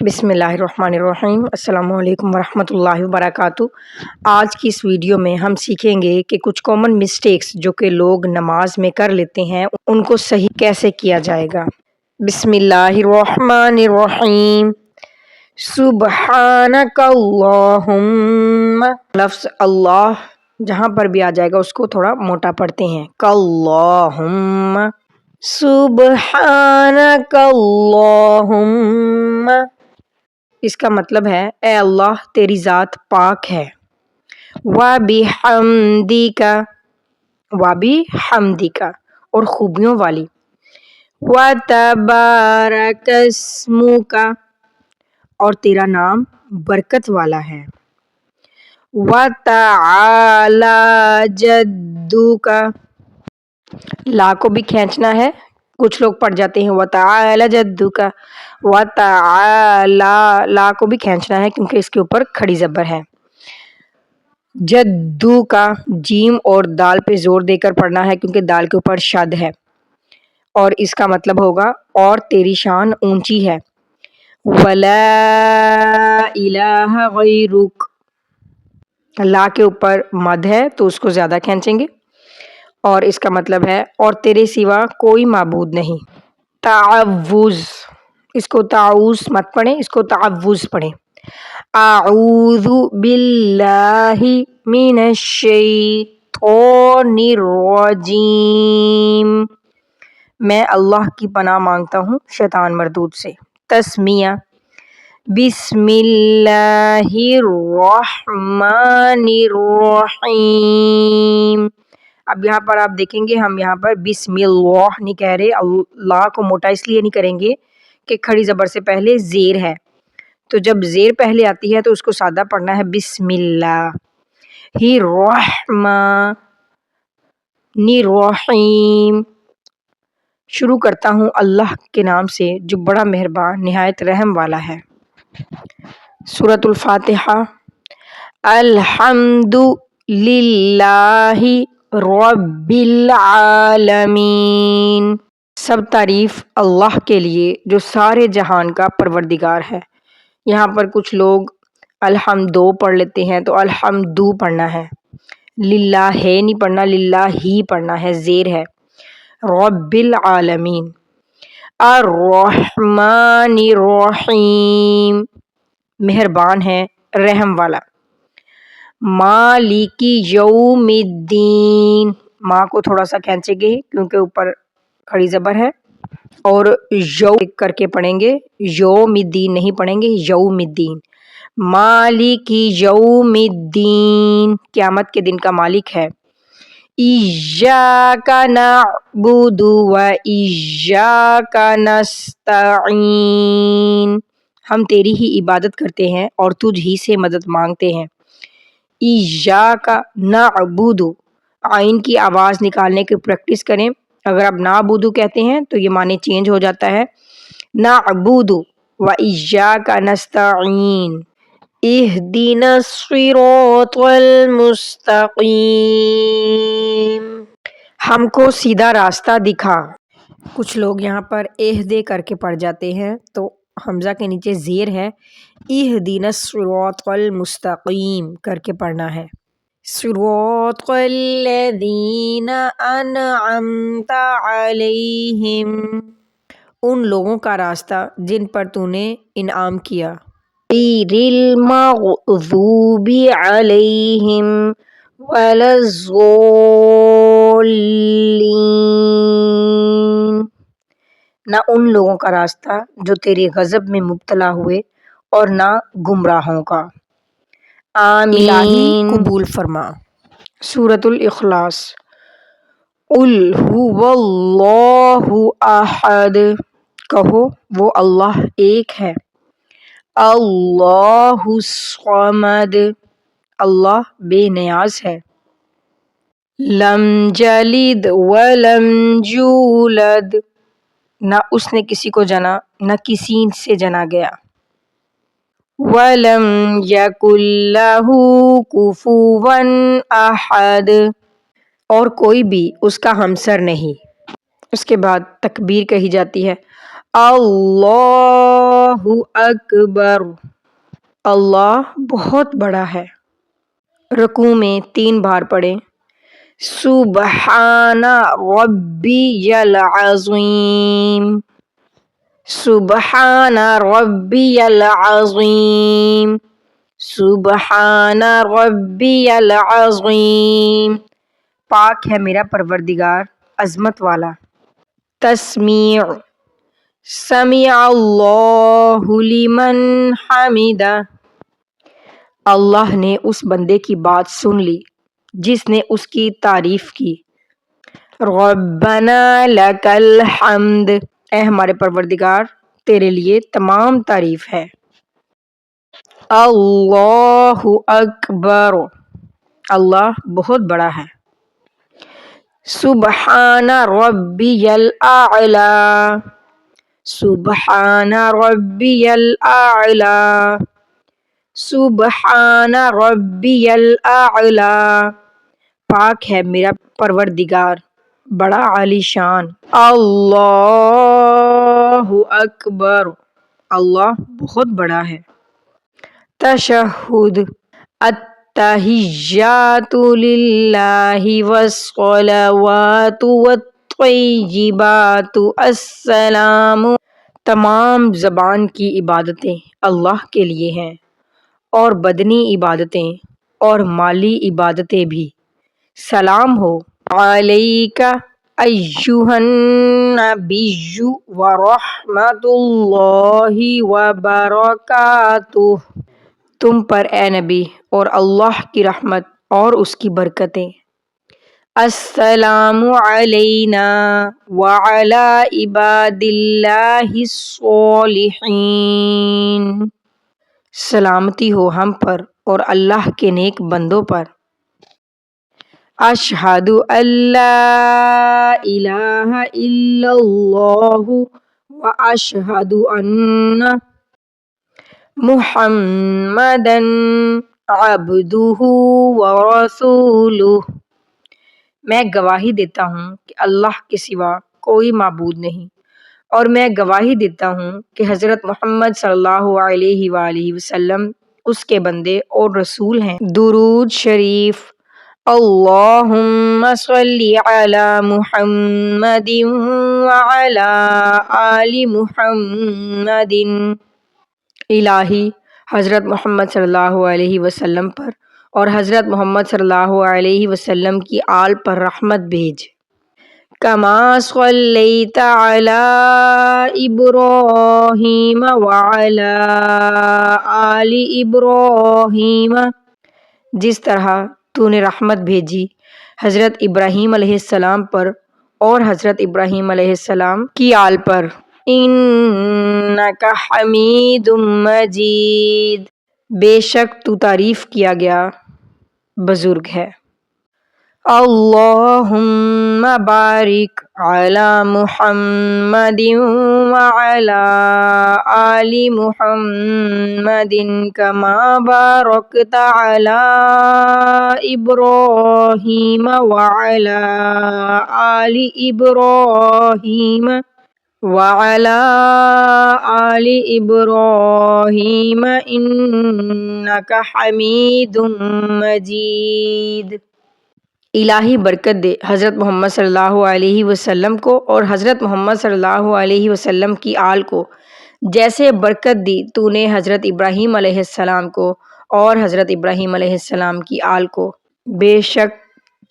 بسم اللہ الرحمن الرحیم۔ السلام علیکم ورحمۃ اللہ وبرکاتہ۔ آج کی اس ویڈیو میں ہم سیکھیں گے کہ کچھ کامن مسٹیکس جو کہ لوگ نماز میں کر لیتے ہیں ان کو صحیح کیسے کیا جائے گا۔ بسم اللہ الرحمن الرحیم۔ سبحانک اللہم، لفظ اللہ جہاں پر بھی آ جائے گا اس کو تھوڑا موٹا پڑھتے ہیں، کاللہم، سبحانک اللہم۔ اس کا مطلب ہے اے اللہ تیری ذات پاک ہے۔ وَبِحَمْدِکَ، وَبِحَمْدِکَ اور خوبیوں والی۔ وَتَبَارَكَ اسْمُکَ اور تیرا نام برکت والا ہے۔ وَتَعَالَى جَدُّکَ، لا کو بھی کھینچنا ہے، کچھ لوگ پڑھ جاتے ہیں وَتَعَالَى جَدُّکَ، وَتَعَالَى، لا کو بھی کھینچنا ہے کیونکہ اس کے اوپر کھڑی زبر ہے۔ جدو کا جیم اور دال پہ زور دے کر پڑھنا ہے کیونکہ دال کے اوپر شد ہے، اور اس کا مطلب ہوگا اور تیری شان اونچی ہے۔ وَلَا إِلَٰهَ غَيْرُكَ، لا کے اوپر مد ہے تو اس کو زیادہ کھینچیں گے، اور اس کا مطلب ہے اور تیرے سوا کوئی معبود نہیں۔ تعوذ، اس کو تعوذ مت پڑھیں، اس کو تعوذ پڑھیں۔ اعوذ باللہ من الشیطان الرجیم، میں اللہ کی پناہ مانگتا ہوں شیطان مردود سے۔ تسمیہ، بسم اللہ الرحمن الرحیم۔ اب یہاں پر آپ دیکھیں گے ہم یہاں پر بسم اللہ نہیں کہہ رہے، اللہ کو موٹا اس لیے نہیں کریں گے کہ کھڑی زبر سے پہلے زیر ہے، تو جب زیر پہلے آتی ہے تو اس کو سادہ پڑھنا ہے بسم اللہ ہی الرحمن الرحیم۔ شروع کرتا ہوں اللہ کے نام سے جو بڑا مہربان نہایت رحم والا ہے۔ سورۃ الفاتحہ۔ الحمد للہ رب العالمین، سب تعریف اللہ کے لیے جو سارے جہان کا پروردگار ہے۔ یہاں پر کچھ لوگ الحمدو پڑھ لیتے ہیں تو الحمدو پڑھنا ہے، للہ ہے نہیں پڑھنا، للہ ہی پڑھنا ہے، زیر ہے۔ رب العالمین۔ الرحمن الرحیم، مہربان ہے رحم والا۔ مالک یوم الدین، ماں کو تھوڑا سا کھینچیں گے کیونکہ اوپر کھڑی زبر ہے، اور یو کر کے پڑھیں گے، یوم الدین نہیں پڑھیں گے، یوم الدین۔ مالک یوم الدین، قیامت کے دن کا مالک ہے۔ ایاک نعبد و ایاک نستعین، ہم تیری ہی عبادت کرتے ہیں اور تجھ ہی سے مدد مانگتے ہیں۔ ایاک نعبد، عین کی آواز نکالنے کی پریکٹس کریں، اگر آپ نعبد کہتے ہیں تو یہ معنی چینج ہو جاتا ہے، نعبد و ایاک نستعین۔ اہدنا الصراط المستقیم، ہم کو سیدھا راستہ دکھا۔ کچھ لوگ یہاں پر اہدے کر کے پڑھ جاتے ہیں تو حمزہ کے نیچے زیر ہے، اہدنا الصراط المستقیم کر کے پڑھنا ہے۔ صراط الذین انعمت علیہم، ان لوگوں کا راستہ جن پر تو نے انعام کیا۔ غیر المغضوب علیہم ولا الضالین، نہ ان لوگوں کا راستہ جو تیرے غضب میں مبتلا ہوئے اور نہ گمراہوں کا۔ آمین، الہی قبول فرما۔ سورۃ الاخلاص۔ قل هو اللہ احد، کہو وہ اللہ ایک ہے۔ اللہ الصمد، اللہ بے نیاز ہے۔ لم یلد ولم یولد، نہ اس نے کسی کو جنا نہ کسی سے جنا گیا۔ وَلَمْ يَكُنْ لَهُ كُفُوًا أَحَدٌ، اور کوئی بھی اس کا ہمسر نہیں۔ اس کے بعد تکبیر کہی جاتی ہے، اللہ اکبر، اللہ بہت بڑا ہے۔ رکوع میں 3 بار پڑھیں، سبحان ربی العظیم، سبحان ربی العظیم، سبحان ربی العظیم۔ پاک ہے میرا پروردگار عظمت والا۔ تسمیع، سمیع اللہ لمن حمدہ، اللہ نے اس بندے کی بات سن لی جس نے اس کی تعریف کی۔ ربنا لک الحمد، اے ہمارے پروردگار تیرے لیے تمام تعریف ہے۔ اللہ اکبر، اللہ بہت بڑا ہے۔ سبحان ربی الاعلی، سبحان ربی الاعلی، سبحان ربی الاعلی۔ پاک ہے میرا پروردگار بڑا عالی شان۔ اللہ اکبر، اللہ بہت بڑا ہے۔ تشہد، التحیات للہ والصلوات والطیبات السلام، تمام زبان کی عبادتیں اللہ کے لیے ہیں اور بدنی عبادتیں اور مالی عبادتیں بھی۔ سلام ہو علیک ایھا النبی ورحمۃ اللہ وبرکاتہ، تم پر اے نبی اور اللہ کی رحمت اور اس کی برکتیں۔ السلام علینا وعلی عباد اللہ الصالحین، سلامتی ہو ہم پر اور اللہ کے نیک بندوں پر۔ اشہد ان لا الہ الا اللہ واشہد ان محمدا عبدہ ورسولہ، میں گواہی دیتا ہوں کہ اللہ کے سوا کوئی معبود نہیں، اور میں گواہی دیتا ہوں کہ حضرت محمد صلی اللہ علیہ وآلہ وسلم اس کے بندے اور رسول ہیں۔ درود شریف۔ اللہم صلی علی محمد وعلی آل محمد، الہی حضرت محمد صلی اللہ علیہ وسلم پر اور حضرت محمد صلی اللہ علیہ وسلم کی آل پر رحمت بھیج۔ کما صلیت علی ابراہیم وعلی آل ابراہیم، جس طرح تو نے رحمت بھیجی حضرت ابراہیم علیہ السلام پر اور حضرت ابراہیم علیہ السلام کی آل پر۔ انک حمید مجید، بے شک تو تعریف کیا گیا بزرگ ہے۔ اللہم بارک علی محمد وعلی آل محمد کما بارکت علی ابراہیم وعلی آل ابراہیم وعلی آل ابراہیم انک حمید مجید۔ الہی برکت دے حضرت محمد صلی اللہ علیہ وسلم کو اور حضرت محمد صلی اللہ علیہ وسلم کی آل کو، جیسے برکت دی تو نے حضرت ابراہیم علیہ السلام کو اور حضرت ابراہیم علیہ السلام کی آل کو۔ بے شک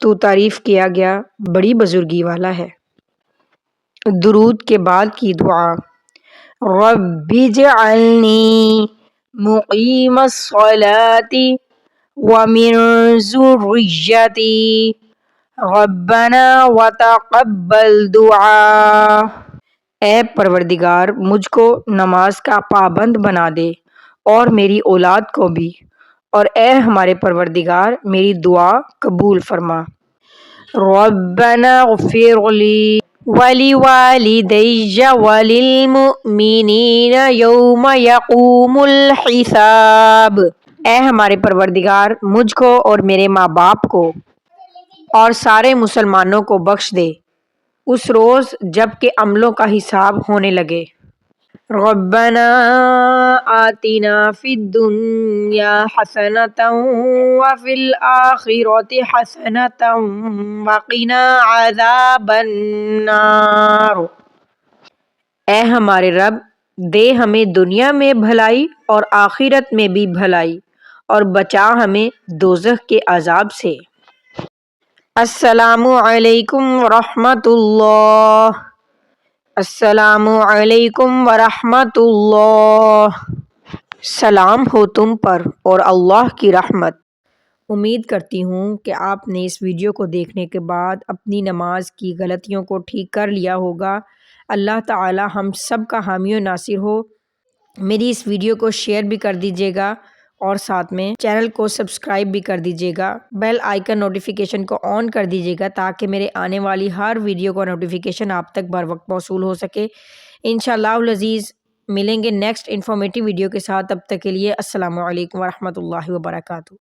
تو تعریف کیا گیا بڑی بزرگی والا ہے۔ درود کے بعد کی دعا۔ رب اجعلنی مقیم الصلاۃ ومن ذریتی ربنا وتقبل دعا، اے پروردگار مجھ کو نماز کا پابند بنا دے اور میری اولاد کو بھی، اور اے ہمارے پروردگار میری دعا قبول فرما۔ ربنا اغفر لی وَلِوَالِدَيَّ وَلِلْمُؤْمِنِينَ يَوْمَ يَقُومُ الْحِسَابُ، اے ہمارے پروردگار مجھ کو اور میرے ماں باپ کو اور سارے مسلمانوں کو بخش دے اس روز جب کہ عملوں کا حساب ہونے لگے۔ ربنا آتنا فی الدنیا حسنة وفی الآخرة حسنة وقنا عذاب النار۔ اے ہمارے رب، دے ہمیں دنیا میں بھلائی اور آخرت میں بھی بھلائی، اور بچا ہمیں دوزخ کے عذاب سے۔ السلام علیکم ورحمۃ اللہ۔ السلام علیکم ورحمۃ اللہ۔ سلام ہو تم پر اور اللہ کی رحمت۔ امید کرتی ہوں کہ آپ نے اس ویڈیو کو دیکھنے کے بعد اپنی نماز کی غلطیوں کو ٹھیک کر لیا ہوگا۔ اللہ تعالی ہم سب کا حامی و ناصر ہو۔ میری اس ویڈیو کو شیئر بھی کر دیجیے گا اور ساتھ میں چینل کو سبسکرائب بھی کر دیجیے گا، بیل آئیکن نوٹیفیکیشن کو آن کر دیجیے گا تاکہ میرے آنے والی ہر ویڈیو کا نوٹیفیکیشن آپ تک بر وقت موصول ہو سکے۔ انشاءاللہ العزیز ملیں گے نیکسٹ انفارمیٹیو ویڈیو کے ساتھ، تب تک کے لیے السلام علیکم ورحمۃ اللہ وبرکاتہ۔